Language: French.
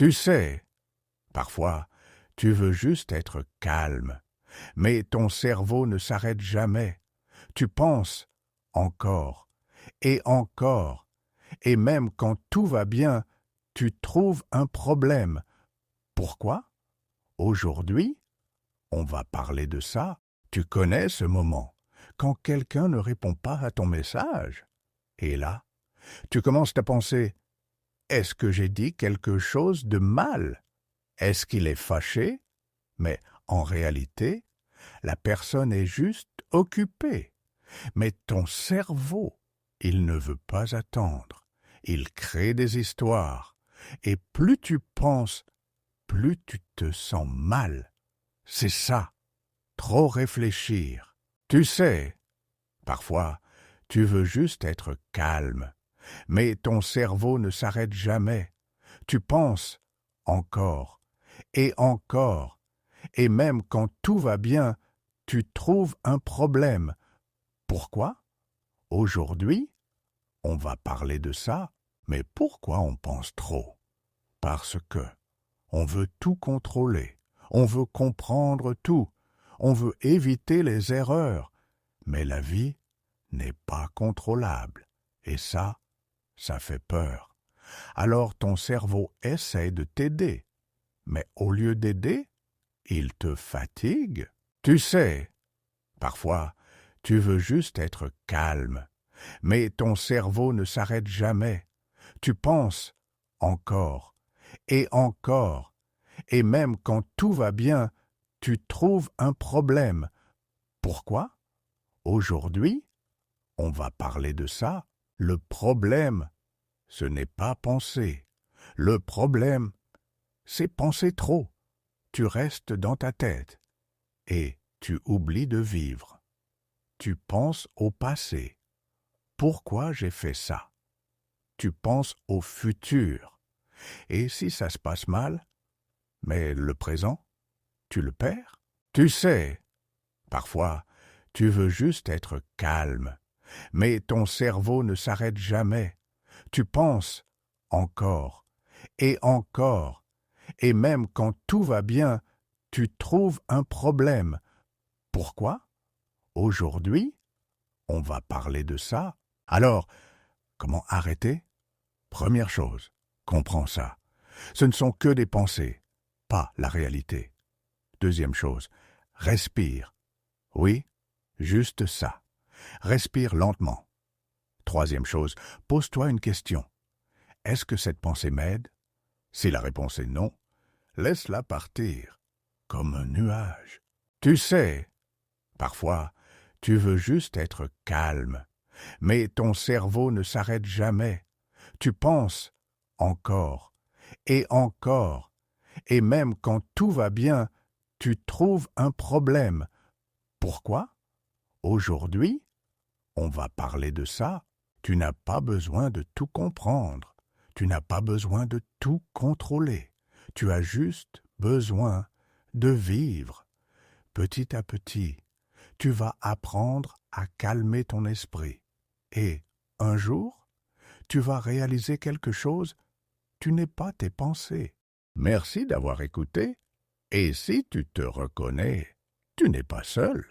Tu sais, parfois, tu veux juste être calme, mais ton cerveau ne s'arrête jamais. Tu penses encore et encore, et même quand tout va bien, tu trouves un problème. Pourquoi? Aujourd'hui, on va parler de ça. Tu connais ce moment, quand quelqu'un ne répond pas à ton message. Et là, tu commences à penser, est-ce que j'ai dit quelque chose de mal? Est-ce qu'il est fâché? Mais en réalité, la personne est juste occupée. Mais ton cerveau, il ne veut pas attendre. Il crée des histoires. Et plus tu penses, plus tu te sens mal. C'est ça, trop réfléchir. Tu sais, parfois, tu veux juste être calme, mais ton cerveau ne s'arrête jamais. Tu penses encore et encore, et même quand tout va bien, tu trouves un problème. Pourquoi? Aujourd'hui, on va parler de ça, mais pourquoi on pense trop? Parce que on veut tout contrôler, on veut comprendre tout, on veut éviter les erreurs, mais la vie n'est pas contrôlable, et ça fait peur. Alors ton cerveau essaie de t'aider, mais au lieu d'aider, il te fatigue. Tu sais, parfois, tu veux juste être calme, mais ton cerveau ne s'arrête jamais. Tu penses encore et encore, et même quand tout va bien, tu trouves un problème. Pourquoi? Aujourd'hui, on va parler de ça. Le problème, ce n'est pas penser. Le problème, c'est penser trop. Tu restes dans ta tête et tu oublies de vivre. Tu penses au passé. Pourquoi j'ai fait ça? Tu penses au futur. Et si ça se passe mal, mais le présent, tu le perds? Tu sais, parfois, tu veux juste être calme, mais ton cerveau ne s'arrête jamais. Tu penses encore et encore, et même quand tout va bien, tu trouves un problème. Pourquoi? Aujourd'hui, on va parler de ça. Alors, comment arrêter? Première chose, comprends ça. Ce ne sont que des pensées, pas la réalité. Deuxième chose, respire. Oui, juste ça. Respire lentement. Troisième chose, pose-toi une question. Est-ce que cette pensée m'aide? Si la réponse est non, laisse-la partir, comme un nuage. Tu sais, parfois, tu veux juste être calme, mais ton cerveau ne s'arrête jamais. Tu penses encore et encore, et même quand tout va bien, tu trouves un problème. Pourquoi? Aujourd'hui, on va parler de ça. Tu n'as pas besoin de tout comprendre. Tu n'as pas besoin de tout contrôler. Tu as juste besoin de vivre. Petit à petit, tu vas apprendre à calmer ton esprit. Et un jour, tu vas réaliser quelque chose. Tu n'es pas tes pensées. Merci d'avoir écouté. Et si tu te reconnais, tu n'es pas seul.